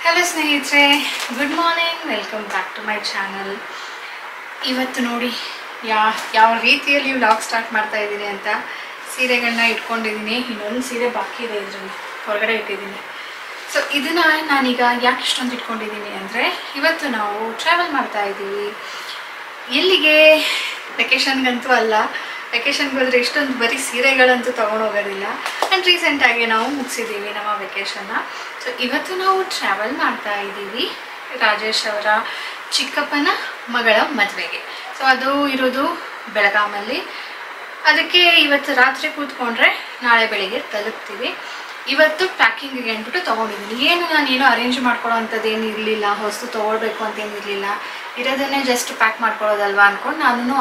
Hello ಸ್ನೇಹಿತರೆ, good morning, welcome back to my channel. ಇವತ್ತು ನೋಡಿ ಯಾವ ರೀತಿಯಲ್ಲಿ ವ್ಲಾಗ್ ಸ್ಟಾರ್ಟ್ ಮಾಡ್ತಾ ಇದ್ದೀನಿ ಅಂತ. ಸೀರೆಗಳನ್ನ ಇಟ್ಕೊಂಡಿದ್ದೀನಿ, ಇನ್ನೊಂದು ಸೀರೆ ಬಾಕಿ ಇದೆ, ಇದರಲ್ಲಿ ಹೊರಗಡೆ ಇಟ್ಟಿದ್ದೀನಿ. ಸೊ ಇದನ್ನು ನಾನೀಗ ಯಾಕೆ ಇಷ್ಟೊಂದು ಇಟ್ಕೊಂಡಿದ್ದೀನಿ ಅಂದರೆ, ಇವತ್ತು ನಾವು ಟ್ರಾವೆಲ್ ಮಾಡ್ತಾ ಇದ್ದೀವಿ. ಎಲ್ಲಿಗೆ? ವೆಕೇಷನ್ಗಂತೂ ಅಲ್ಲ. ವೆಕೇಷನ್ಗೆ ಹೋದರೆ ಇಷ್ಟೊಂದು ಬರೀ ಸೀರೆಗಳಂತೂ ತೊಗೊಂಡೋಗೋದಿಲ್ಲ. ಆ್ಯಂಡ್ ರೀಸೆಂಟಾಗಿ ನಾವು ಮುಗಿಸಿದ್ದೀವಿ ನಮ್ಮ ವೆಕೇಷನ್ನ. ಸೊ ಇವತ್ತು ನಾವು ಟ್ರಾವೆಲ್ ಮಾಡ್ತಾ ಇದ್ದೀವಿ ರಾಜೇಶ್ ಅವರ ಚಿಕ್ಕಪ್ಪನ ಮಗಳ ಮದುವೆಗೆ. ಸೊ ಅದು ಇರೋದು ಬೆಳಗಾಮಲ್ಲಿ. ಅದಕ್ಕೆ ಇವತ್ತು ರಾತ್ರಿ ಕೂತ್ಕೊಂಡ್ರೆ ನಾಳೆ ಬೆಳಿಗ್ಗೆ ತಲುಪ್ತೀವಿ. ಇವತ್ತು ಪ್ಯಾಕಿಂಗಿಗೆ ಅಂದ್ಬಿಟ್ಟು ತೊಗೊಂಡಿದ್ದೀನಿ. ನಾನೇನು ಅರೇಂಜ್ ಮಾಡ್ಕೊಳ್ಳೋ ಅಂಥದ್ದು ಏನು ಇರಲಿಲ್ಲ, ಹೊಸ್ತು ತೊಗೊಳ್ಬೇಕು ಅಂತೇನು ಇರಲಿಲ್ಲ. ಇರೋದನ್ನೇ ಜಸ್ಟ್ ಪ್ಯಾಕ್ ಮಾಡ್ಕೊಳ್ಳೋದಲ್ವ ಅಂದ್ಕೊಂಡು ನಾನು,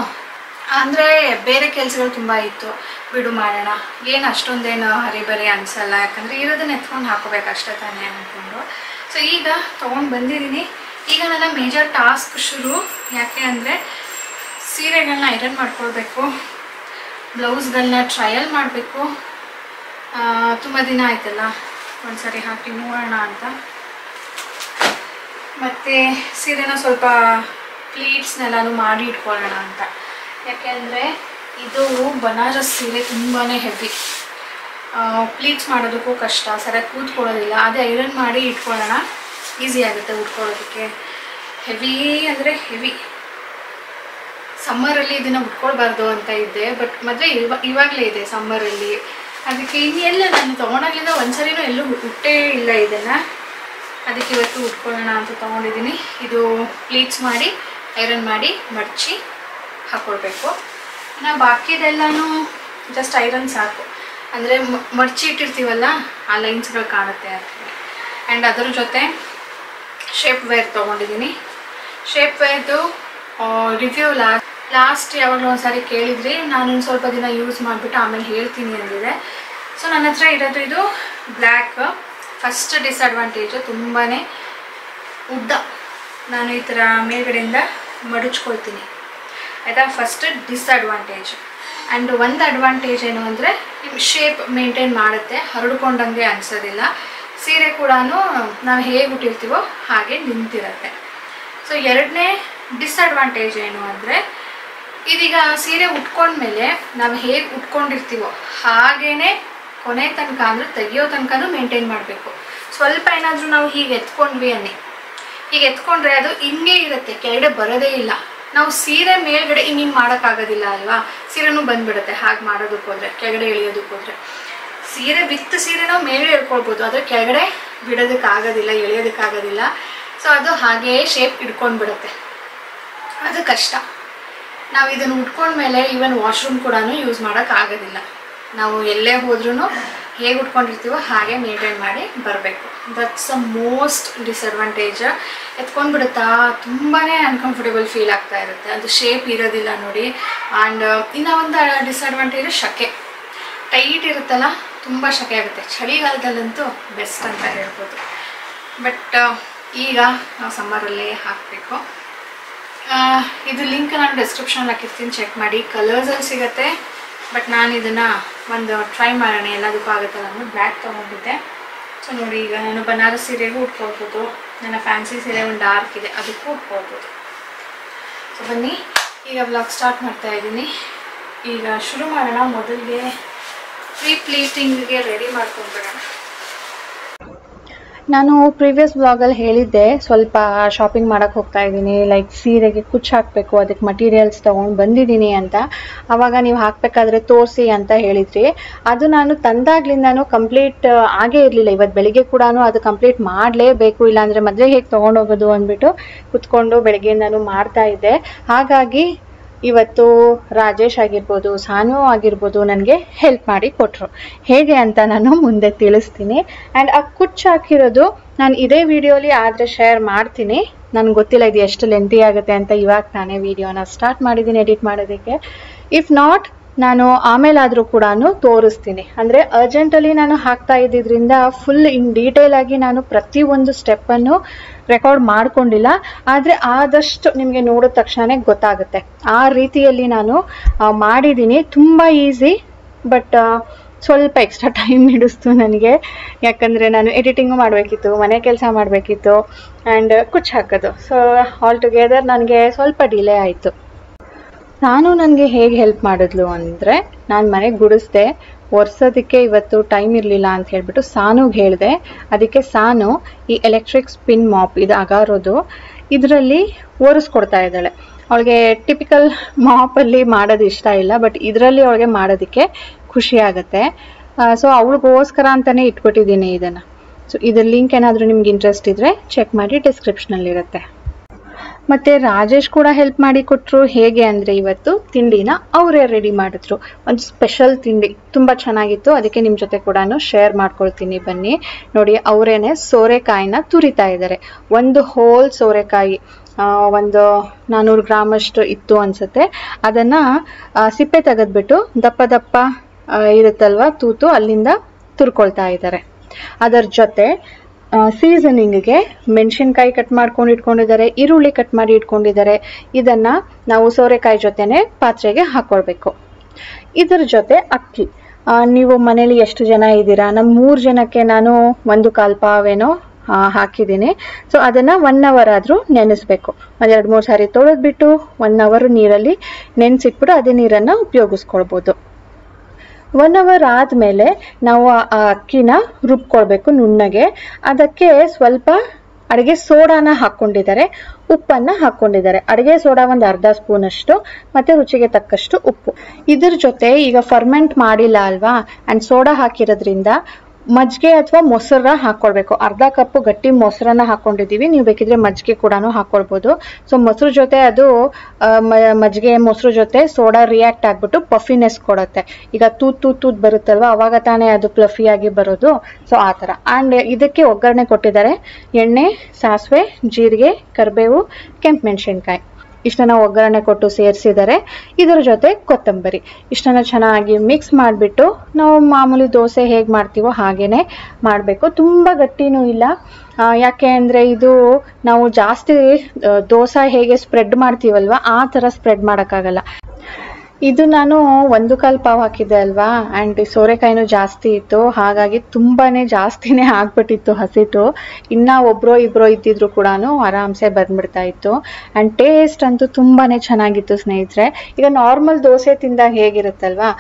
ಅಂದರೆ ಬೇರೆ ಕೆಲಸಗಳು ತುಂಬ ಇತ್ತು, ಬಿಡು ಮಾಡೋಣ, ಏನು ಅಷ್ಟೊಂದೇನು ಹರಿಬರಿ ಅನಿಸಲ್ಲ, ಯಾಕಂದರೆ ಇರೋದನ್ನ ಎತ್ಕೊಂಡು ಹಾಕೋಬೇಕು ಅಷ್ಟೇ ತಾನೇ ಅಂದ್ಕೊಂಡು. ಸೊ ಈಗ ತೊಗೊಂಡು ಬಂದಿದ್ದೀನಿ. ಈಗ ನನ್ನ ಮೇಜರ್ ಟಾಸ್ಕ್ ಶುರು. ಯಾಕೆ ಅಂದರೆ ಸೀರೆಗಳನ್ನ ಐರನ್ ಮಾಡ್ಕೊಳ್ಬೇಕು, ಬ್ಲೌಸ್ಗಳನ್ನ ಟ್ರಯಲ್ ಮಾಡಬೇಕು. ತುಂಬ ದಿನ ಆಯ್ತಲ್ಲ, ಒಂದು ಸರಿ ಹಾಕಿ ನೋಡೋಣ ಅಂತ. ಮತ್ತು ಸೀರೆನ ಸ್ವಲ್ಪ ಪ್ಲೀಟ್ಸ್ನೆಲ್ಲನೂ ಮಾಡಿ ಇಟ್ಕೊಳ್ಳೋಣ ಅಂತ. ಯಾಕೆಂದರೆ ಇದು ಬನಾರಸ್ ಸೀರೆ ತುಂಬಾ ಹೆವಿ, ಪ್ಲೀಟ್ಸ್ ಮಾಡೋದಕ್ಕೂ ಕಷ್ಟ, ಸರಿಯಾಗಿ ಕೂತ್ಕೊಳ್ಳೋದಿಲ್ಲ. ಅದೇ ಐರನ್ ಮಾಡಿ ಇಟ್ಕೊಳ್ಳೋಣ, ಈಸಿ ಆಗುತ್ತೆ ಉಟ್ಕೊಳ್ಳೋದಕ್ಕೆ. ಹೆವಿ ಅಂದರೆ ಹೆವಿ. ಸಮ್ಮರಲ್ಲಿ ಇದನ್ನು ಉಟ್ಕೊಳ್ಬಾರ್ದು ಅಂತ ಇದ್ದೆ, ಬಟ್ ಮದುವೆ ಇವಾಗಲೇ ಇದೆ ಸಮ್ಮರಲ್ಲಿ. ಅದಕ್ಕೆ ಇನ್ನೆಲ್ಲ ನಾನು ತೊಗೊಂಡಾಗಲಿಂದ ಒಂದ್ಸರಿನೂ ಎಲ್ಲೂ ಉಟ್ಟೇ ಇಲ್ಲ ಇದನ್ನು. ಅದಕ್ಕೆ ಇವತ್ತು ಉಟ್ಕೊಳ್ಳೋಣ ಅಂತ ತೊಗೊಂಡಿದ್ದೀನಿ. ಇದು ಪ್ಲೀಟ್ಸ್ ಮಾಡಿ ಐರನ್ ಮಾಡಿ ಮಡಚಿ ಹಾಕ್ಕೊಳ್ಬೇಕು. ಇನ್ನು ಬಾಕಿದೆಲ್ಲನೂ ಜಸ್ಟ್ ಐರನ್ ಸಾಕು. ಅಂದರೆ ಮಡಚಿ ಇಟ್ಟಿರ್ತೀವಲ್ಲ, ಆ ಲೈನ್ಸ್ಗಳು ಕಾಣುತ್ತೆ ಅದಕ್ಕೆ. ಆ್ಯಂಡ್ ಅದರ ಜೊತೆ ಶೇಪ್ ವೇರ್ ತೊಗೊಂಡಿದ್ದೀನಿ. ಶೇಪ್ ವೇರ್ದು ರಿವ್ಯೂ ಲಾಸ್ಟ್ ಯಾವಾಗಲೂ ಒಂದು ಸಾರಿ ಕೇಳಿದ್ರಿ, ನಾನೊಂದು ಸ್ವಲ್ಪ ದಿನ ಯೂಸ್ ಮಾಡಿಬಿಟ್ಟು ಆಮೇಲೆ ಹೇಳ್ತೀನಿ ಅಂದಿದೆ. ಸೊ ನನ್ನ ಹತ್ರ ಇರೋದು ಇದು ಬ್ಲ್ಯಾಕ್. ಫಸ್ಟ್ ಡಿಸ್ಅಡ್ವಾಂಟೇಜು ತುಂಬಾ ಉದ್ದ. ನಾನು ಈ ಥರ ಮೇಲ್ಗಡೆಯಿಂದ ಮಡಚ್ಕೊಳ್ತೀನಿ ಆಯಿತಾ, ಫಸ್ಟ್ ಡಿಸ್ಅಡ್ವಾಂಟೇಜ್. ಆ್ಯಂಡ್ ಒಂದು ಅಡ್ವಾಂಟೇಜ್ ಏನು ಅಂದರೆ ನಿಮ್ಮ ಶೇಪ್ ಮೇಂಟೈನ್ ಮಾಡುತ್ತೆ, ಹರಡ್ಕೊಂಡಂಗೆ ಅನಿಸೋದಿಲ್ಲ. ಸೀರೆ ಕೂಡ ನಾವು ಹೇಗೆ ಉಟ್ಟಿರ್ತೀವೋ ಹಾಗೆ ನಿಂತಿರುತ್ತೆ. ಸೊ ಎರಡನೇ ಡಿಸ್ಅಡ್ವಾಂಟೇಜ್ ಏನು ಅಂದರೆ, ಇದೀಗ ಸೀರೆ ಉಟ್ಕೊಂಡ್ಮೇಲೆ ನಾವು ಹೇಗೆ ಉಟ್ಕೊಂಡಿರ್ತೀವೋ ಹಾಗೇ ಕೊನೆ ತನಕ ಅಂದರೆ ತೆಗಿಯೋ ತನಕನೂ ಮೇಂಟೈನ್ ಮಾಡಬೇಕು. ಸ್ವಲ್ಪ ಏನಾದರೂ ನಾವು ಹೀಗೆ ಎತ್ಕೊಂಡ್ವಿ ಹೀಗೆ ಎತ್ಕೊಂಡ್ರೆ ಅದು ಹಿಂಗೆ ಇರುತ್ತೆ, ಕೆಳಗಡೆ ಬರೋದೇ ಇಲ್ಲ. ನಾವು ಸೀರೆ ಮೇಲ್ಗಡೆ ಹಿಂಗೆ ಮಾಡೋಕ್ಕಾಗೋದಿಲ್ಲ ಅಲ್ವಾ, ಸೀರೆನೂ ಬಂದುಬಿಡುತ್ತೆ ಹಾಗೆ ಮಾಡೋದಕ್ಕೆ ಹೋದರೆ, ಕೆಳಗಡೆ ಎಳೆಯೋದಕ್ಕೆ ಹೋದರೆ. ಸೀರೆ ವಿತ್ ಸೀರೆ ನಾವು ಮೇಲ್ಗಡೆ ಎಳ್ಕೊಳ್ಬೋದು, ಆದರೆ ಕೆಳಗಡೆ ಬಿಡೋದಕ್ಕಾಗೋದಿಲ್ಲ, ಎಳೆಯೋದಕ್ಕಾಗೋದಿಲ್ಲ. ಸೊ ಅದು ಹಾಗೇ ಶೇಪ್ ಇಟ್ಕೊಂಡ್ಬಿಡುತ್ತೆ, ಅದು ಕಷ್ಟ. ನಾವು ಇದನ್ನು ಉಟ್ಕೊಂಡ್ಮೇಲೆ ಈವನ್ ವಾಶ್ರೂಮ್ ಕೂಡ ಯೂಸ್ ಮಾಡೋಕ್ಕಾಗೋದಿಲ್ಲ. ನಾವು ಎಲ್ಲೇ ಹೋದ್ರೂ ಹೇಗೆ ಉಟ್ಕೊಂಡಿರ್ತೀವೋ ಹಾಗೆ ಮೇಂಟೈನ್ ಮಾಡಿ ಬರಬೇಕು. That's a most disadvantage. ಎತ್ಕೊಂಡ್ಬಿಡುತ್ತಾ ತುಂಬಾ ಅನ್ಕಂಫರ್ಟೇಬಲ್ ಫೀಲ್ ಆಗ್ತಾ ಇರುತ್ತೆ, ಅದು ಶೇಪ್ ಇರೋದಿಲ್ಲ ನೋಡಿ. ಆ್ಯಂಡ್ ಇನ್ನೂ ಒಂದು ಡಿಸ್ಅಡ್ವಾಂಟೇಜು ಶಕೆ. ಟೈಟ್ ಇರುತ್ತಲ್ಲ, ತುಂಬ ಶಕೆ ಆಗುತ್ತೆ. ಚಳಿಗಾಲದಲ್ಲಂತೂ ಬೆಸ್ಟ್ ಅಂತ ಹೇಳ್ಬೋದು. ಬಟ್ ಈಗ ನಾವು ಸಮ್ಮರಲ್ಲೇ ಹಾಕಬೇಕು. ಇದು ಲಿಂಕ್ ನಾನು ಡಿಸ್ಕ್ರಿಪ್ಷನಲ್ಲಿ ಹಾಕಿರ್ತೀನಿ, ಚೆಕ್ ಮಾಡಿ. ಕಲರ್ಸಲ್ಲಿ ಸಿಗುತ್ತೆ, ಬಟ್ ನಾನು ಇದನ್ನು ಒಂದು ಟ್ರೈ ಮಾಡೋಣ ಎಲ್ಲದಕ್ಕೂ ಆಗುತ್ತಲ್ಲ ಅಂದ್ಬಿಟ್ಟು ಬ್ಲ್ಯಾಕ್ ತೊಗೊಂಡಿದ್ದೆ. ಸೊ ನೋಡಿ, ಈಗ ನಾನು ಬನಾರಸ್ ಸೀರೆಗೂ ಉಟ್ಕೊಳ್ಬೋದು, ನನ್ನ ಫ್ಯಾನ್ಸಿ ಸೀರೆ ಒಂದು ಡಾರ್ಕ್ ಇದೆ ಅದಕ್ಕೂ ಉಟ್ಕೊಳ್ಬೋದು. ಸೊ ಬನ್ನಿ ಈಗ ವ್ಲಾಗ್ ಸ್ಟಾರ್ಟ್ ಮಾಡ್ತಾ ಇದ್ದೀನಿ. ಈಗ ಶುರು ಮಾಡೋಣ. ಮೊದಲಿಗೆ ಪ್ರೀ ಪ್ಲೀಟಿಂಗ್ಗೆ ರೆಡಿ ಮಾಡ್ಕೊಂಡ್ಬಿಡೋಣ. ನಾನು ಪ್ರೀವಿಯಸ್ ವ್ಲಾಗಲ್ಲಿ ಹೇಳಿದ್ದೆ, ಸ್ವಲ್ಪ ಶಾಪಿಂಗ್ ಮಾಡೋಕ್ಕೆ ಹೋಗ್ತಾ ಇದ್ದೀನಿ, ಲೈಕ್ ಸೀರೆಗೆ ಕುಚ್ಚು ಹಾಕಬೇಕು, ಅದಕ್ಕೆ ಮಟೀರಿಯಲ್ಸ್ ತೊಗೊಂಡು ಬಂದಿದ್ದೀನಿ ಅಂತ. ಆವಾಗ ನೀವು ಹಾಕಬೇಕಾದ್ರೆ ತೋರಿಸಿ ಅಂತ ಹೇಳಿದ್ರಿ. ಅದು ನಾನು ತಂದಾಗ್ಲಿಂದಾನು ಕಂಪ್ಲೀಟ್ ಆಗೇ ಇರಲಿಲ್ಲ. ಇವತ್ತು ಬೆಳಿಗ್ಗೆ ಕೂಡ ಅದು ಕಂಪ್ಲೀಟ್ ಮಾಡಲೇಬೇಕು, ಇಲ್ಲಾಂದರೆ ಮದುವೆಗೆ ಹೇಗೆ ತೊಗೊಂಡೋಗೋದು ಅಂದ್ಬಿಟ್ಟು ಕುತ್ಕೊಂಡು ಬೆಳಗ್ಗೆಯಿಂದಾನು ಮಾಡ್ತಾ ಇದ್ದೆ. ಹಾಗಾಗಿ ಇವತ್ತು ರಾಜೇಶ್ ಆಗಿರ್ಬೋದು, ಸಾನು ಆಗಿರ್ಬೋದು ನನಗೆ ಹೆಲ್ಪ್ ಮಾಡಿ ಕೊಟ್ಟರು. ಹೇಗೆ ಅಂತ ನಾನು ಮುಂದೆ ತಿಳಿಸ್ತೀನಿ. ಆ್ಯಂಡ್ ಆ ಕುಚ್ಚು ಹಾಕಿರೋದು ನಾನು ಇದೇ ವಿಡಿಯೋಲಿ ಆದರೆ ಶೇರ್ ಮಾಡ್ತೀನಿ. ನನಗೆ ಗೊತ್ತಿಲ್ಲ ಇದು ಎಷ್ಟು ಲೆಂತಿ ಆಗುತ್ತೆ ಅಂತ. ಇವಾಗ ನಾನೇ ವಿಡಿಯೋನ ಸ್ಟಾರ್ಟ್ ಮಾಡಿದ್ದೀನಿ ಎಡಿಟ್ ಮಾಡೋದಕ್ಕೆ. ಇಫ್ ನಾಟ್ ನಾನು ಆಮೇಲಾದರೂ ಕೂಡ ತೋರಿಸ್ತೀನಿ. ಅಂದರೆ ಅರ್ಜೆಂಟಲ್ಲಿ ನಾನು ಹಾಕ್ತಾ ಇದ್ದಿದ್ದರಿಂದ ಫುಲ್ ಇನ್ ಡೀಟೇಲ್ ಆಗಿ ನಾನು ಪ್ರತಿಯೊಂದು ಸ್ಟೆಪ್ಪನ್ನು ರೆಕಾರ್ಡ್ ಮಾಡ್ಕೊಂಡಿಲ್ಲ. ಆದರೆ ಆದಷ್ಟು ನಿಮಗೆ ನೋಡಿದ ತಕ್ಷಣ ಗೊತ್ತಾಗುತ್ತೆ, ಆ ರೀತಿಯಲ್ಲಿ ನಾನು ಮಾಡಿದ್ದೀನಿ. ತುಂಬ ಈಸಿ, ಬಟ್ ಸ್ವಲ್ಪ ಎಕ್ಸ್ಟ್ರಾ ಟೈಮ್ ಹಿಡಿಸ್ತು ನನಗೆ, ಯಾಕಂದರೆ ನಾನು ಎಡಿಟಿಂಗು ಮಾಡಬೇಕಿತ್ತು, ಮನೆ ಕೆಲಸ ಮಾಡಬೇಕಿತ್ತು ಆ್ಯಂಡ್ ಕುಚ್ಚು ಹಾಕೋದು. ಸೊ ಆಲ್ ಟುಗೆದರ್ ನನಗೆ ಸ್ವಲ್ಪ ಡಿಲೇ ಆಯಿತು. ನನಗೆ ಹೇಗೆ ಹೆಲ್ಪ್ ಮಾಡಿದ್ಲು ಅಂದರೆ, ನಾನು ಮನೆಗೆ ಗುಡಿಸ್ದೆ, ಒರೆಸೋದಕ್ಕೆ ಇವತ್ತು ಟೈಮ್ ಇರಲಿಲ್ಲ ಅಂತ ಹೇಳ್ಬಿಟ್ಟು ಸಾನುಗೆ ಹೇಳಿದೆ. ಅದಕ್ಕೆ ಸಾನು ಈ ಎಲೆಕ್ಟ್ರಿಕ್ ಸ್ಪಿನ್ ಮಾಪ್, ಇದು ಅಗಾರೋದು, ಇದರಲ್ಲಿ ಒರೆಸ್ಕೊಡ್ತಾ ಇದ್ದಾಳೆ. ಅವಳಿಗೆ ಟಿಪಿಕಲ್ ಮಾಪಲ್ಲಿ ಮಾಡೋದು ಇಷ್ಟ ಇಲ್ಲ, ಬಟ್ ಇದರಲ್ಲಿ ಅವಳಿಗೆ ಮಾಡೋದಕ್ಕೆ ಖುಷಿ ಆಗುತ್ತೆ. ಸೊ ಅವಳಿಗೋಸ್ಕರ ಅಂತಲೇ ಇಟ್ಬಿಟ್ಟಿದ್ದೀನಿ ಇದನ್ನು. ಸೊ ಇದ್ರ ಲಿಂಕ್ ಏನಾದರೂ ನಿಮ್ಗೆ ಇಂಟ್ರೆಸ್ಟ್ ಇದ್ದರೆ ಚೆಕ್ ಮಾಡಿ, ಡಿಸ್ಕ್ರಿಪ್ಷನಲ್ಲಿರುತ್ತೆ. ಮತ್ತು ರಾಜೇಶ್ ಕೂಡ ಹೆಲ್ಪ್ ಮಾಡಿ ಕೊಟ್ಟರು. ಹೇಗೆ ಅಂದರೆ, ಇವತ್ತು ತಿಂಡಿನ ಅವರೇ ರೆಡಿ ಮಾಡಿದ್ರು. ಒಂದು ಸ್ಪೆಷಲ್ ತಿಂಡಿ, ತುಂಬ ಚೆನ್ನಾಗಿತ್ತು. ಅದಕ್ಕೆ ನಿಮ್ಮ ಜೊತೆ ಕೂಡ ಶೇರ್ ಮಾಡ್ಕೊಳ್ತೀನಿ, ಬನ್ನಿ ನೋಡಿ. ಅವರೇನೆ ಸೋರೆಕಾಯಿನ ತುರಿತಾ ಇದ್ದಾರೆ. ಒಂದು ಹೋಲ್ ಸೋರೆಕಾಯಿ, ಒಂದು 400 ಗ್ರಾಮಷ್ಟು ಇತ್ತು ಅನಿಸುತ್ತೆ. ಅದನ್ನು ಸಿಪ್ಪೆ ತೆಗೆದ್ಬಿಟ್ಟು ದಪ್ಪ ದಪ್ಪ ಇರುತ್ತಲ್ವ ತೂತು, ಅಲ್ಲಿಂದ ತುರ್ಕೊಳ್ತಾ ಇದ್ದಾರೆ. ಅದರ ಜೊತೆ ಸೀಸನಿಂಗ್ಗೆ ಮೆಣಸಿನ್ಕಾಯಿ ಕಟ್ ಮಾಡ್ಕೊಂಡು ಇಟ್ಕೊಂಡಿದ್ದಾರೆ, ಈರುಳ್ಳಿ ಕಟ್ ಮಾಡಿ ಇಟ್ಕೊಂಡಿದ್ದಾರೆ. ಇದನ್ನು ನಾವು ಸೋರೆಕಾಯಿ ಜೊತೆನೆ ಪಾತ್ರೆಗೆ ಹಾಕ್ಕೊಳ್ಬೇಕು. ಇದರ ಜೊತೆ ಅಕ್ಕಿ, ನೀವು ಮನೇಲಿ ಎಷ್ಟು ಜನ ಇದ್ದೀರಾ? ನಮ್ಮ 3 ಜನಕ್ಕೆ ನಾನು 1/4 ಪಾವೇನೋ ಹಾಕಿದ್ದೀನಿ. ಸೊ ಅದನ್ನು 1 ಅವರ್ ಆದರೂ ನೆನೆಸ್ಬೇಕು. ಒಂದು 2-3 ಸಾರಿ ತೊಳೆದ್ಬಿಟ್ಟು 1 ಅವರ್ ನೀರಲ್ಲಿ ನೆನೆಸಿಟ್ಬಿಟ್ಟು ಅದೇ ನೀರನ್ನು ಉಪಯೋಗಿಸ್ಕೊಳ್ಬೋದು. 1 ಅವರ್ ಆದಮೇಲೆ ನಾವು ಆ ಅಕ್ಕಿನ ರುಬ್ಕೊಳ್ಬೇಕು ನುಣ್ಣಗೆ. ಅದಕ್ಕೆ ಸ್ವಲ್ಪ ಅಡುಗೆ ಸೋಡಾನ ಹಾಕ್ಕೊಂಡಿದ್ದಾರೆ, ಉಪ್ಪನ್ನು ಹಾಕ್ಕೊಂಡಿದ್ದಾರೆ. ಅಡುಗೆ ಸೋಡಾ ಒಂದು ಅರ್ಧ ಸ್ಪೂನಷ್ಟು, ಮತ್ತು ರುಚಿಗೆ ತಕ್ಕಷ್ಟು ಉಪ್ಪು. ಇದ್ರ ಜೊತೆ ಈಗ ಫರ್ಮೆಂಟ್ ಮಾಡಿಲ್ಲ ಅಲ್ವಾ, ಆ್ಯಂಡ್ ಸೋಡಾ ಹಾಕಿರೋದ್ರಿಂದ ಮಜ್ಜಿಗೆ ಅಥವಾ ಮೊಸರನ್ನ ಹಾಕ್ಕೊಳ್ಬೇಕು. ಅರ್ಧ ಕಪ್ಪು ಗಟ್ಟಿ ಮೊಸರನ್ನ ಹಾಕ್ಕೊಂಡಿದ್ದೀವಿ, ನೀವು ಬೇಕಿದ್ರೆ ಮಜ್ಜಿಗೆ ಕೂಡ ಹಾಕ್ಕೊಳ್ಬೋದು. ಸೊ ಮೊಸರು ಜೊತೆ ಅದು ಮಜ್ಜಿಗೆ ಮೊಸರು ಜೊತೆ ಸೋಡಾ ರಿಯಾಕ್ಟ್ ಆಗಿಬಿಟ್ಟು ಪಫಿನೆಸ್ ಕೊಡುತ್ತೆ. ಈಗ ತೂತ್ ಬರುತ್ತಲ್ವ, ಅವಾಗ ತಾನೇ ಅದು ಫ್ಲಫಿಯಾಗಿ ಬರೋದು. ಸೊ ಆ ಥರ. ಆ್ಯಂಡ್ ಇದಕ್ಕೆ ಒಗ್ಗರಣೆ ಕೊಟ್ಟಿದ್ದಾರೆ. ಎಣ್ಣೆ, ಸಾಸಿವೆ, ಜೀರಿಗೆ, ಕರಿಬೇವು, ಕೆಂಪು ಮೆಣಸಿನ್ಕಾಯಿ ಇಷ್ಟನ್ನು ಒಗ್ಗರಣೆ ಕೊಟ್ಟು ಸೇರಿಸಿದ್ದಾರೆ. ಇದರ ಜೊತೆ ಕೊತ್ತಂಬರಿ ಇಷ್ಟನ್ನು ಚೆನ್ನಾಗಿ ಮಿಕ್ಸ್ ಮಾಡಿಬಿಟ್ಟು ನಾವು ಮಾಮೂಲಿ ದೋಸೆ ಹೇಗೆ ಮಾಡ್ತೀವೋ ಹಾಗೇ ಮಾಡಬೇಕು. ತುಂಬ ಗಟ್ಟಿನೂ ಇಲ್ಲ, ಯಾಕೆ ಅಂದರೆ ಇದು ನಾವು ಜಾಸ್ತಿ ದೋಸೆ ಹೇಗೆ ಸ್ಪ್ರೆಡ್ ಮಾಡ್ತೀವಲ್ವ ಆ ಥರ ಸ್ಪ್ರೆಡ್ ಮಾಡೋಕ್ಕಾಗಲ್ಲ. ಇದು ನಾನು 1/4 ಪಾವ್ ಹಾಕಿದ್ದೆ ಅಲ್ವಾ, ಆ್ಯಂಡ್ ಸೋರೆಕಾಯಿನೂ ಜಾಸ್ತಿ ಇತ್ತು, ಹಾಗಾಗಿ ತುಂಬಾ ಜಾಸ್ತಿನೇ ಆಗ್ಬಿಟ್ಟಿತ್ತು ಹಸಿಟ್ಟು. ಇನ್ನು ಒಬ್ಬರೋ ಇಬ್ಬರೋ ಇದ್ದಿದ್ರು ಕೂಡ ಆರಾಮ್ಸೆ ಬಂದ್ಬಿಡ್ತಾ ಇತ್ತು. ಆ್ಯಂಡ್ ಟೇಸ್ಟ್ ಅಂತೂ ತುಂಬಾ ಚೆನ್ನಾಗಿತ್ತು ಸ್ನೇಹಿತರೆ. ಈಗ ನಾರ್ಮಲ್ ದೋಸೆ ತಿಂದಾಗ ಹೇಗಿರುತ್ತಲ್ವಾ,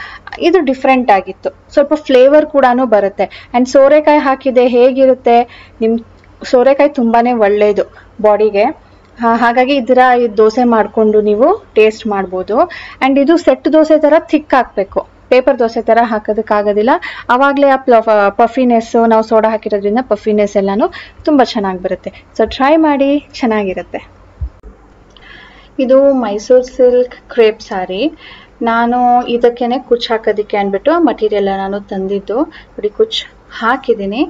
ಇದು ಡಿಫ್ರೆಂಟ್ ಆಗಿತ್ತು. ಸ್ವಲ್ಪ ಫ್ಲೇವರ್ ಕೂಡ ಬರುತ್ತೆ. ಆ್ಯಂಡ್ ಸೋರೆಕಾಯಿ ಹಾಕಿದೆ ಹೇಗಿರುತ್ತೆ, ನಿಮ್ಮ ಸೋರೆಕಾಯಿ ತುಂಬಾ ಒಳ್ಳೆಯದು ಬಾಡಿಗೆ. ಹಾಗಾಗಿ ಇದರ ದೋಸೆ ಮಾಡಿಕೊಂಡು ನೀವು ಟೇಸ್ಟ್ ಮಾಡ್ಬೋದು. ಆ್ಯಂಡ್ ಇದು ಸೆಟ್ ದೋಸೆ ಥರ ಥಿಕ್ ಹಾಕಬೇಕು, ಪೇಪರ್ ದೋಸೆ ಥರ ಹಾಕೋದಕ್ಕಾಗೋದಿಲ್ಲ. ಆವಾಗಲೇ ಆ ಪಫಿನೆಸ್ಸು, ನಾವು ಸೋಡಾ ಹಾಕಿರೋದ್ರಿಂದ ಪಫಿನೆಸ್ ಎಲ್ಲನೂ ತುಂಬ ಚೆನ್ನಾಗಿ ಬರುತ್ತೆ. ಸೊ ಟ್ರೈ ಮಾಡಿ, ಚೆನ್ನಾಗಿರುತ್ತೆ. ಇದು ಮೈಸೂರು ಸಿಲ್ಕ್ ಕ್ರೇಪ್ ಸಾರಿ. ನಾನು ಇದಕ್ಕೇನೆ ಕುಚ್ಚು ಹಾಕೋದಕ್ಕೆ ಅಂದ್ಬಿಟ್ಟು ಮಟೀರಿಯಲ್ ನಾನು ತಂದಿದ್ದು. ನೋಡಿ, ಕುಚ್ಚು ಹಾಕಿದ್ದೀನಿ.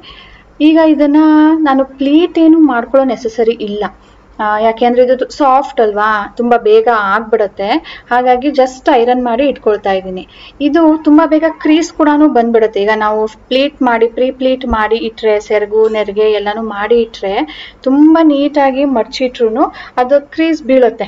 ಈಗ ಇದನ್ನು ನಾನು ಪ್ಲೀಟ್ ಏನು ಮಾಡ್ಕೊಳ್ಳೋ ನೆಸಸರಿ ಇಲ್ಲ, ಯಾಕೆಂದರೆ ಇದು ಸಾಫ್ಟ್ ಅಲ್ವಾ, ತುಂಬ ಬೇಗ ಆಗ್ಬಿಡುತ್ತೆ. ಹಾಗಾಗಿ ಜಸ್ಟ್ ಐರನ್ ಮಾಡಿ ಇಟ್ಕೊಳ್ತಾ ಇದ್ದೀನಿ. ಇದು ತುಂಬ ಬೇಗ ಕ್ರೀಸ್ ಕೂಡ ಬಂದ್ಬಿಡುತ್ತೆ. ಈಗ ನಾವು ಪ್ರೀ ಪ್ಲೀಟ್ ಮಾಡಿ ಇಟ್ಟರೆ, ಸೆರಗು ನೆರಿಗೆ ಎಲ್ಲನೂ ಮಾಡಿ ಇಟ್ಟರೆ, ತುಂಬ ನೀಟಾಗಿ ಮಡ್ಚಿಟ್ರು ಅದು ಕ್ರೀಸ್ ಬೀಳುತ್ತೆ.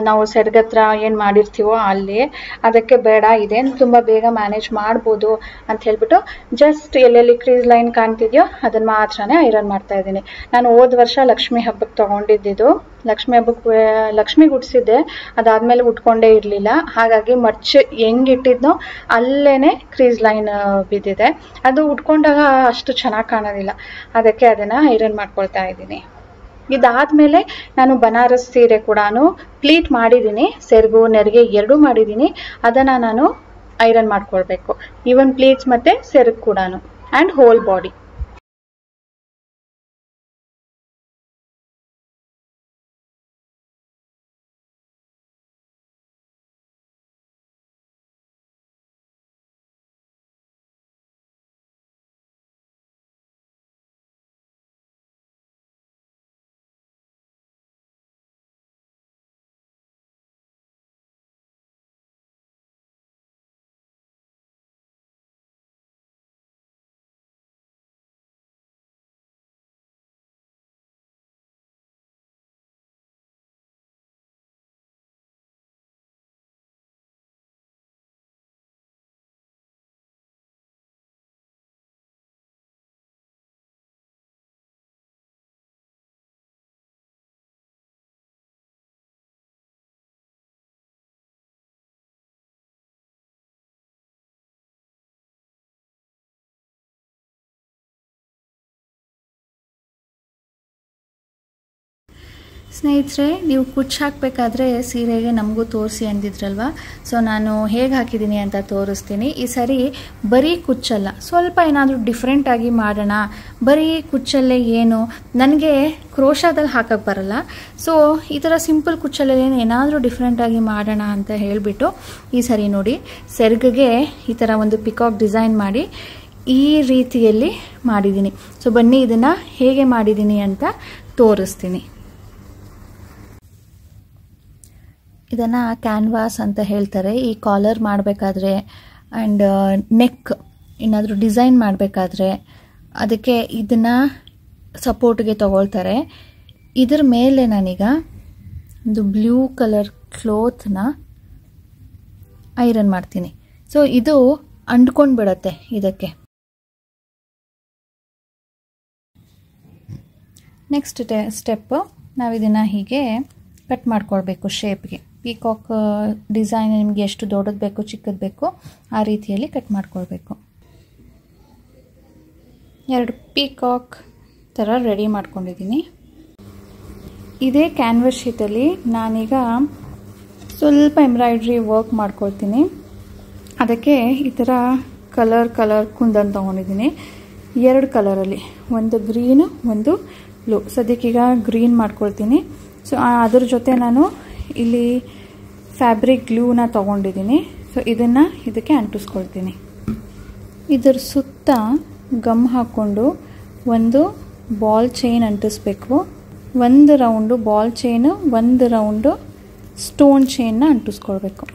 ನಾವು ಸೆರಗತ್ರ ಏನು ಮಾಡಿರ್ತೀವೋ ಅಲ್ಲಿ. ಅದಕ್ಕೆ ಬೇಡ, ಇದೇನು ತುಂಬ ಬೇಗ ಮ್ಯಾನೇಜ್ ಮಾಡ್ಬೋದು ಅಂತ ಹೇಳ್ಬಿಟ್ಟು ಜಸ್ಟ್ ಎಲ್ಲೆಲ್ಲಿ ಕ್ರೀಸ್ ಲೈನ್ ಕಾಣ್ತಿದೆಯೋ ಅದನ್ನು ಮಾತ್ರನೇ ಐರನ್ ಮಾಡ್ತಾ ಇದ್ದೀನಿ. ನಾನು ಹೋದ ವರ್ಷ ಲಕ್ಷ್ಮಿ ಹಬ್ಬಕ್ಕೆ ತೊಗೊಂಡಿದ್ದು. ಲಕ್ಷ್ಮಿಗೆ ಉಟ್ಸಿದ್ದೆ, ಅದಾದಮೇಲೆ ಉಟ್ಕೊಂಡೇ ಇರಲಿಲ್ಲ. ಹಾಗಾಗಿ ಮಡ್ಚಿ ಹೆಂಗೆ ಇಟ್ಟಿದ್ನೋ ಅಲ್ಲೇ ಕ್ರೀಸ್ ಲೈನ್ ಬಿದ್ದಿದೆ. ಅದು ಉಟ್ಕೊಂಡಾಗ ಅಷ್ಟು ಚೆನ್ನಾಗಿ ಕಾಣೋದಿಲ್ಲ, ಅದಕ್ಕೆ ಅದನ್ನು ಐರನ್ ಮಾಡ್ಕೊಳ್ತಾ ಇದ್ದೀನಿ. ಇದಾದಮೇಲೆ ನಾನು ಬನಾರಸ್ ಸೀರೆ ಕೂಡ ಪ್ಲೀಟ್ ಮಾಡಿದ್ದೀನಿ, ಸೆರಗು ನೆರಿಗೆ ಎರಡೂ ಮಾಡಿದ್ದೀನಿ. ಅದನ್ನು ನಾನು ಐರನ್ ಮಾಡ್ಕೊಳ್ಬೇಕು, ಈವನ್ ಪ್ಲೀಟ್ಸ್ ಮತ್ತು ಸೆರಗು ಕೂಡ, ಆ್ಯಂಡ್ ಹೋಲ್ ಬಾಡಿ. ಸ್ನೇಹಿತರೆ, ನೀವು ಕುಚ್ಚು ಹಾಕಬೇಕಾದ್ರೆ ಸೀರೆಗೆ ನಮಗೂ ತೋರಿಸಿ ಅಂದಿದ್ರಲ್ವ. ಸೊ ನಾನು ಹೇಗೆ ಹಾಕಿದ್ದೀನಿ ಅಂತ ತೋರಿಸ್ತೀನಿ. ಈ ಸರಿ ಬರೀ ಕುಚ್ಚಲ್ಲ, ಸ್ವಲ್ಪ ಏನಾದರೂ ಡಿಫ್ರೆಂಟಾಗಿ ಮಾಡೋಣ. ಬರೀ ಕುಚ್ಚಲ್ಲೇ ಏನು, ನನಗೆ ಕ್ರೋಶಾದಲ್ಲಿ ಹಾಕಕ್ಕೆ ಬರಲ್ಲ. ಸೊ ಈ ಥರ ಸಿಂಪಲ್ ಕುಚ್ಚಲ್ಲೇ ಏನಾದರೂ ಡಿಫ್ರೆಂಟಾಗಿ ಮಾಡೋಣ ಅಂತ ಹೇಳಿಬಿಟ್ಟು ಈ ಸರಿ ನೋಡಿ ಸೆರ್ಗಿಗೆ ಈ ಥರ ಒಂದು ಪಿಕಾಕ್ ಡಿಸೈನ್ ಮಾಡಿ ಈ ರೀತಿಯಲ್ಲಿ ಮಾಡಿದ್ದೀನಿ. ಸೊ ಬನ್ನಿ ಇದನ್ನು ಹೇಗೆ ಮಾಡಿದ್ದೀನಿ ಅಂತ ತೋರಿಸ್ತೀನಿ. ಇದನ್ನು ಕ್ಯಾನ್ವಾಸ್ ಅಂತ ಹೇಳ್ತಾರೆ. ಈ ಕಾಲರ್ ಮಾಡಬೇಕಾದ್ರೆ ಆ್ಯಂಡ್ ನೆಕ್ ಏನಾದರೂ ಡಿಸೈನ್ ಮಾಡಬೇಕಾದ್ರೆ ಅದಕ್ಕೆ ಇದನ್ನು ಸಪೋರ್ಟ್ಗೆ ತಗೊಳ್ತಾರೆ. ಇದರ ಮೇಲೆ ನಾನೀಗ ಒಂದು ಬ್ಲೂ ಕಲರ್ ಕ್ಲೋತ್ನ ಐರನ್ ಮಾಡ್ತೀನಿ. ಸೊ ಇದು ಅಂಟ್ಕೊಂಡು ಬಿಡುತ್ತೆ ಇದಕ್ಕೆ. ನೆಕ್ಸ್ಟ್ ಸ್ಟೆಪ್ಪು, ನಾವು ಇದನ್ನು ಹೀಗೆ ಕಟ್ ಮಾಡ್ಕೊಳ್ಬೇಕು ಶೇಪ್ಗೆ. ಪೀಕಾಕ್ ಡಿಸೈನ್ ನಿಮಗೆ ಎಷ್ಟು ದೊಡ್ಡದು ಬೇಕು ಚಿಕ್ಕದು ಬೇಕು ಆ ರೀತಿಯಲ್ಲಿ ಕಟ್ ಮಾಡ್ಕೊಳ್ಬೇಕು. 2 ಪೀಕಾಕ್ ಥರ ರೆಡಿ ಮಾಡ್ಕೊಂಡಿದ್ದೀನಿ. ಇದೇ ಕ್ಯಾನ್ವಸ್ ಶೀಟಲ್ಲಿ ನಾನೀಗ ಸ್ವಲ್ಪ ಎಂಬ್ರಾಯ್ಡ್ರಿ ವರ್ಕ್ ಮಾಡ್ಕೊಳ್ತೀನಿ. ಅದಕ್ಕೆ ಈ ಥರ ಕಲರ್ ಕುಂದನ್ ತೊಗೊಂಡಿದ್ದೀನಿ 2 ಕಲರಲ್ಲಿ, ಒಂದು ಗ್ರೀನು ಒಂದು ಬ್ಲೂ. ಸದ್ಯಕ್ಕೀಗ ಗ್ರೀನ್ ಮಾಡ್ಕೊಳ್ತೀನಿ. ಸೊ ಅದ್ರ ಜೊತೆ ನಾನು ಇಲ್ಲಿ ಫ್ಯಾಬ್ರಿಕ್ ಗ್ಲೂನ ತೊಗೊಂಡಿದ್ದೀನಿ. ಸೊ ಇದನ್ನು ಇದಕ್ಕೆ ಅಂಟಿಸ್ಕೊಳ್ತೀನಿ. ಇದರ ಸುತ್ತ ಗಮ್ ಹಾಕ್ಕೊಂಡು ಒಂದು ಬಾಲ್ ಚೈನ್ ಅಂಟಿಸ್ಬೇಕು. 1 round ball chain, 1 round stone ಚೈನ್ನ ಅಂಟಿಸ್ಕೊಳ್ಬೇಕು.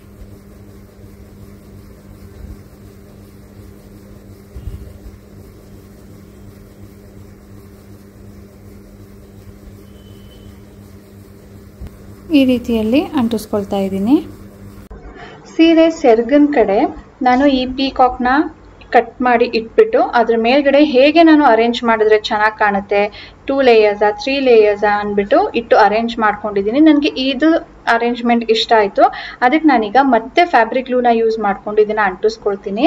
ಈ ರೀತಿಯಲ್ಲಿ ಅಂಟಿಸ್ಕೊಳ್ತಾ ಇದ್ದೀನಿ. ಸೀರೆ ಸೆರ್ಗನ್ ಕಡೆ ನಾನು ಈ ಪೀಕಾಕ್ನ ಕಟ್ ಮಾಡಿ ಇಟ್ಬಿಟ್ಟು ಅದ್ರ ಮೇಲ್ಗಡೆ ಹೇಗೆ ನಾನು ಅರೇಂಜ್ ಮಾಡಿದ್ರೆ ಚೆನ್ನಾಗಿ ಕಾಣುತ್ತೆ, 2 ಲೇಯರ್ಸಾ 3 ಲೇಯರ್ಸಾ ಅಂದ್ಬಿಟ್ಟು ಇಟ್ಟು ಅರೇಂಜ್ ಮಾಡ್ಕೊಂಡಿದ್ದೀನಿ. ನನಗೆ ಇದು ಅರೇಂಜ್ಮೆಂಟ್ ಇಷ್ಟ ಆಯಿತು. ಅದಕ್ಕೆ ನಾನೀಗ ಮತ್ತೆ ಫ್ಯಾಬ್ರಿಕ್ ಗ್ಲೂನ ಯೂಸ್ ಮಾಡ್ಕೊಂಡು ಇದನ್ನು ಅಂಟಿಸ್ಕೊಳ್ತೀನಿ.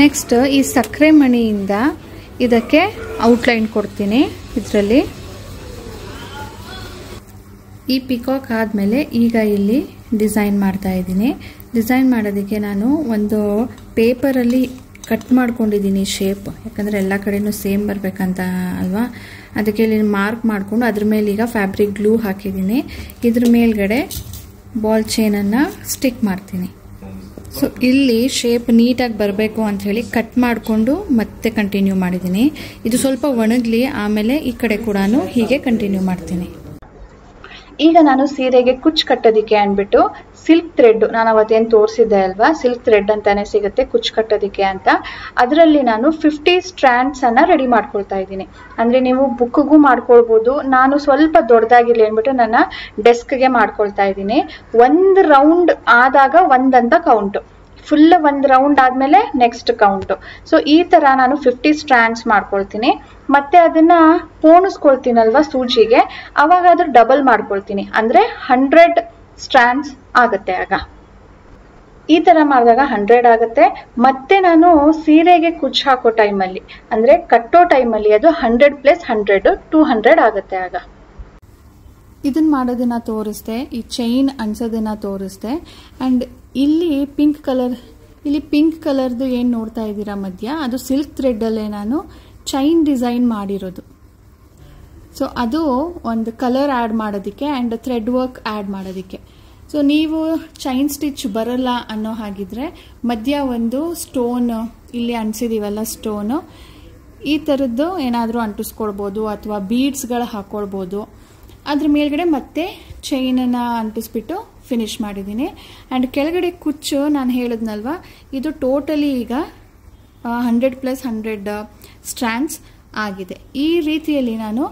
ನೆಕ್ಸ್ಟ್ ಈ ಸಕ್ಕರೆ ಮಣಿಯಿಂದ ಇದಕ್ಕೆ ಔಟ್ಲೈನ್ ಕೊಡ್ತೀನಿ. ಇದರಲ್ಲಿ ಈ ಪಿಕಾಕ್ ಆದಮೇಲೆ ಈಗ ಇಲ್ಲಿ ಡಿಸೈನ್ ಮಾಡ್ತಾ ಇದ್ದೀನಿ. ಡಿಸೈನ್ ಮಾಡೋದಕ್ಕೆ ನಾನು ಒಂದು ಪೇಪರಲ್ಲಿ ಕಟ್ ಮಾಡ್ಕೊಂಡಿದ್ದೀನಿ ಶೇಪ್, ಯಾಕಂದರೆ ಎಲ್ಲ ಕಡೆನೂ ಸೇಮ್ ಬರಬೇಕಂತ ಅಲ್ವಾ. ಅದಕ್ಕೆ ಇಲ್ಲಿ ಮಾರ್ಕ್ ಮಾಡಿಕೊಂಡು ಅದ್ರ ಮೇಲೆ ಈಗ ಫ್ಯಾಬ್ರಿಕ್ ಗ್ಲೂ ಹಾಕಿದ್ದೀನಿ. ಇದ್ರ ಮೇಲ್ಗಡೆ ಬಾಲ್ ಚೈನನ್ನು ಸ್ಟಿಕ್ ಮಾಡ್ತೀನಿ. ಸೊ ಇಲ್ಲಿ ಶೇಪ್ ನೀಟಾಗಿ ಬರಬೇಕು ಅಂಥೇಳಿ ಕಟ್ ಮಾಡಿಕೊಂಡು ಮತ್ತೆ ಕಂಟಿನ್ಯೂ ಮಾಡಿದ್ದೀನಿ. ಇದು ಸ್ವಲ್ಪ ಒಣಗಲಿ, ಆಮೇಲೆ ಈ ಕಡೆ ಕೂಡ ಹೀಗೆ ಕಂಟಿನ್ಯೂ ಮಾಡ್ತೀನಿ. ಈಗ ನಾನು ಸೀರೆಗೆ ಕುಚ್ಚು ಕಟ್ಟೋದಕ್ಕೆ ಅಂದ್ಬಿಟ್ಟು ಸಿಲ್ಕ್ ಥ್ರೆಡ್, ನಾನು ಅವತ್ತೇನು ತೋರಿಸಿದ್ದೆ ಅಲ್ವಾ, ಸಿಲ್ಕ್ ಥ್ರೆಡ್ ಅಂತಾನೆ ಸಿಗುತ್ತೆ ಕುಚ್ಚು ಕಟ್ಟೋದಕ್ಕೆ ಅಂತ. ಅದರಲ್ಲಿ ನಾನು 50 ಸ್ಟ್ರ್ಯಾಂಡ್ಸನ್ನು ರೆಡಿ ಮಾಡ್ಕೊಳ್ತಾ ಇದ್ದೀನಿ. ಅಂದರೆ ನೀವು ಬುಕ್ಗೂ ಮಾಡ್ಕೊಳ್ಬೋದು, ನಾನು ಸ್ವಲ್ಪ ದೊಡ್ಡದಾಗಿರಲಿ ಅಂದ್ಬಿಟ್ಟು ನನ್ನ ಡೆಸ್ಕ್ಗೆ ಮಾಡ್ಕೊಳ್ತಾ ಇದ್ದೀನಿ. 1 ರೌಂಡ್ ಆದಾಗ 1 ಅಂತ ಕೌಂಟು, ಫುಲ್ 1 ರೌಂಡ್ ಆದಮೇಲೆ ನೆಕ್ಸ್ಟ್ ಕೌಂಟು. ಸೊ ಈ ಥರ ನಾನು 50 ಸ್ಟ್ರ್ಯಾಂಡ್ಸ್ ಮಾಡ್ಕೊಳ್ತೀನಿ. ಮತ್ತೆ ಅದನ್ನು ಪೋಣಿಸ್ಕೊಳ್ತೀನಲ್ವ ಸೂಜಿಗೆ, ಅವಾಗ ಅದು ಡಬಲ್ ಮಾಡ್ಕೊಳ್ತೀನಿ. ಅಂದರೆ 100 ಸ್ಟ್ರ್ಯಾಂಡ್ಸ್ ಆಗುತ್ತೆ. ಆಗ ಈ ಥರ ಮಾಡಿದಾಗ 100 ಆಗುತ್ತೆ. ಮತ್ತೆ ನಾನು ಸೀರೆಗೆ ಕುಚ್ಚು ಹಾಕೋ ಟೈಮಲ್ಲಿ, ಅಂದರೆ ಕಟ್ಟೋ ಟೈಮಲ್ಲಿ ಅದು 100 + 100 200 ಆಗುತ್ತೆ. ಆಗ ಇದನ್ನು ಮಾಡೋದನ್ನು ತೋರಿಸ್ದೆ, ಈ ಚೈನ್ ಅನ್ಸೋದನ್ನು ತೋರಿಸ್ದೆ. ಆ್ಯಂಡ್ ಇಲ್ಲಿ ಪಿಂಕ್ ಕಲರ್ದು ಏನು ನೋಡ್ತಾ ಇದ್ದೀರಾ ಮಧ್ಯ, ಅದು ಸಿಲ್ಕ್ ಥ್ರೆಡ್ಡಲ್ಲೇ ನಾನು ಚೈನ್ ಡಿಸೈನ್ ಮಾಡಿರೋದು. ಸೊ ಅದು ಒಂದು ಕಲರ್ ಆ್ಯಡ್ ಮಾಡೋದಕ್ಕೆ ಆ್ಯಂಡ್ ಥ್ರೆಡ್ ವರ್ಕ್ ಆ್ಯಡ್ ಮಾಡೋದಕ್ಕೆ. ಸೊ ನೀವು ಚೈನ್ ಸ್ಟಿಚ್ ಬರಲ್ಲ ಅನ್ನೋ ಹಾಗಿದ್ರೆ ಮಧ್ಯ ಒಂದು ಸ್ಟೋನ್ ಇಲ್ಲಿ ಅಂಟಿಸಿದೀವಲ್ಲ ಸ್ಟೋನು, ಈ ಥರದ್ದು ಏನಾದರೂ ಅಂಟಿಸ್ಕೊಳ್ಬೋದು ಅಥವಾ ಬೀಡ್ಸ್ಗಳು ಹಾಕ್ಕೊಳ್ಬೋದು. ಅದ್ರ ಮೇಲ್ಗಡೆ ಮತ್ತೆ ಚೈನನ್ನು ಅಂಟಿಸ್ಬಿಟ್ಟು ಫಿನಿಶ್ ಮಾಡಿದ್ದೀನಿ. ಆ್ಯಂಡ್ ಕೆಳಗಡೆ ಕುಚ್ಚು ನಾನು ಹೇಳಿದ್ನಲ್ವ, ಇದು ಟೋಟಲಿ ಈಗ 100 + 100 ಸ್ಟ್ರ್ಯಾಂಡ್ಸ್ ಆಗಿದೆ. ಈ ರೀತಿಯಲ್ಲಿ ನಾನು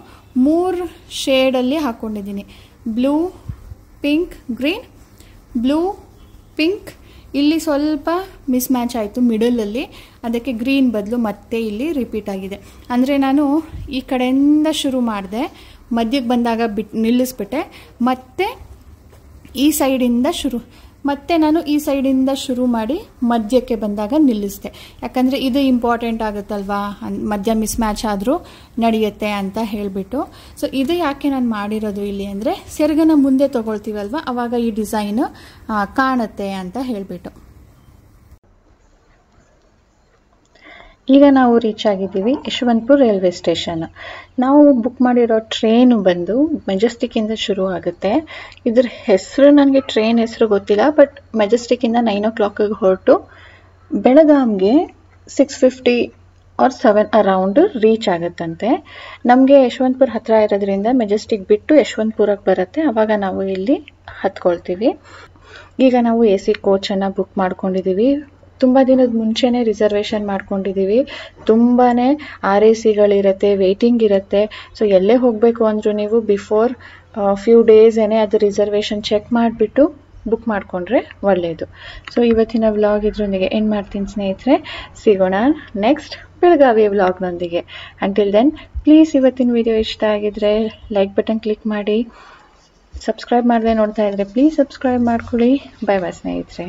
3 ಶೇಡಲ್ಲಿ ಹಾಕ್ಕೊಂಡಿದ್ದೀನಿ. Blue, pink, green, blue, pink. ಇಲ್ಲಿ ಸ್ವಲ್ಪ ಮಿಸ್ ಮ್ಯಾಚ್ ಆಯಿತು ಮಿಡಲಲ್ಲಿ, ಅದಕ್ಕೆ ಗ್ರೀನ್ ಬದಲು ಮತ್ತೆ ಇಲ್ಲಿ ರಿಪೀಟ್ ಆಗಿದೆ. ಅಂದರೆ ನಾನು ಈ ಕಡೆಯಿಂದ ಶುರು ಮಾಡಿದೆ, ಮಧ್ಯಕ್ಕೆ ಬಂದಾಗ ನಿಲ್ಲಿಸ್ಬಿಟ್ಟೆ, ಮತ್ತೆ ಈ ಸೈಡಿಂದ ಮತ್ತೆ ನಾನು ಈ ಸೈಡಿಂದ ಶುರು ಮಾಡಿ ಮಧ್ಯಕ್ಕೆ ಬಂದಾಗ ನಿಲ್ಲಿಸಿದೆ. ಯಾಕಂದರೆ ಇದು ಇಂಪಾರ್ಟೆಂಟ್ ಆಗುತ್ತಲ್ವಾ, ಮಧ್ಯ ಮಿಸ್ ಮ್ಯಾಚ್ ಆದರೂ ನಡೆಯುತ್ತೆ ಅಂತ ಹೇಳಿಬಿಟ್ಟು. ಸೊ ಇದು ಯಾಕೆ ನಾನು ಮಾಡಿರೋದು ಇಲ್ಲಿ ಅಂದರೆ ಸೆರಗನ್ನ ಮುಂದೆ ತೊಗೊಳ್ತೀವಲ್ವ, ಆವಾಗ ಈ ಡಿಸೈನ್ ಕಾಣುತ್ತೆ ಅಂತ ಹೇಳಿಬಿಟ್ಟು. ಈಗ ನಾವು ರೀಚ್ ಆಗಿದ್ದೀವಿ ಯಶವಂತಪುರ ರೈಲ್ವೆ ಸ್ಟೇಷನ್. ನಾವು ಬುಕ್ ಮಾಡಿರೋ ಟ್ರೈನು ಬಂದು ಮೆಜೆಸ್ಟಿಕ್ಕಿಂದ ಶುರು ಆಗುತ್ತೆ. ಇದ್ರ ಹೆಸರು ನನಗೆ ಟ್ರೈನ್ ಹೆಸರು ಗೊತ್ತಿಲ್ಲ, ಬಟ್ ಮೆಜೆಸ್ಟಿಕ್ಕಿಂದ 9 o'clock ಹೊರಟು ಬೆಳಗಾಂಗೆ 6:50 or 7 ಅರೌಂಡ್ ರೀಚ್ ಆಗುತ್ತಂತೆ. ನಮಗೆ ಯಶವಂತಪುರ ಹತ್ತಿರ ಇರೋದ್ರಿಂದ ಮೆಜೆಸ್ಟಿಕ್ ಬಿಟ್ಟು ಯಶವಂತಪುರಕ್ಕೆ ಬರುತ್ತೆ, ಆವಾಗ ನಾವು ಇಲ್ಲಿ ಹತ್ಕೊಳ್ತೀವಿ. ಈಗ ನಾವು AC ಕೋಚನ್ನು ಬುಕ್ ಮಾಡ್ಕೊಂಡಿದ್ದೀವಿ. ತುಂಬ ದಿನದ ಮುಂಚೆನೇ ರಿಸರ್ವೇಷನ್ ಮಾಡ್ಕೊಂಡಿದ್ದೀವಿ. ತುಂಬಾ RACಗಳಿರುತ್ತೆ, ವೇಟಿಂಗ್ ಇರುತ್ತೆ. ಸೊ ಎಲ್ಲೇ ಹೋಗಬೇಕು ಅಂದರೂ ನೀವು ಬಿಫೋರ್ ಫ್ಯೂ ಡೇಸ್ ಅದು ರಿಸರ್ವೇಷನ್ ಚೆಕ್ ಮಾಡಿಬಿಟ್ಟು ಬುಕ್ ಮಾಡಿಕೊಂಡ್ರೆ ಒಳ್ಳೆಯದು. ಸೊ ಇವತ್ತಿನ ವ್ಲಾಗ್ ಇದ್ರೊಂದಿಗೆ ಎಂಡ್ ಮಾಡ್ತೀನಿ ಸ್ನೇಹಿತರೆ. ಸಿಗೋಣ ನೆಕ್ಸ್ಟ್ ಬೆಳಗಾವಿ ವ್ಲಾಗ್ನೊಂದಿಗೆ. ಅಂಟಿಲ್ ದೆನ್ ಪ್ಲೀಸ್ ಇವತ್ತಿನ ವಿಡಿಯೋ ಇಷ್ಟ ಆಗಿದ್ರೆ ಲೈಕ್ ಬಟನ್ ಕ್ಲಿಕ್ ಮಾಡಿ, ಸಬ್ಸ್ಕ್ರೈಬ್ ಮಾಡದೆ ನೋಡ್ತಾ ಇದ್ರೆ ಪ್ಲೀಸ್ ಸಬ್ಸ್ಕ್ರೈಬ್ ಮಾಡ್ಕೊಳ್ಳಿ. ಬೈ ಬೈ ಸ್ನೇಹಿತರೆ.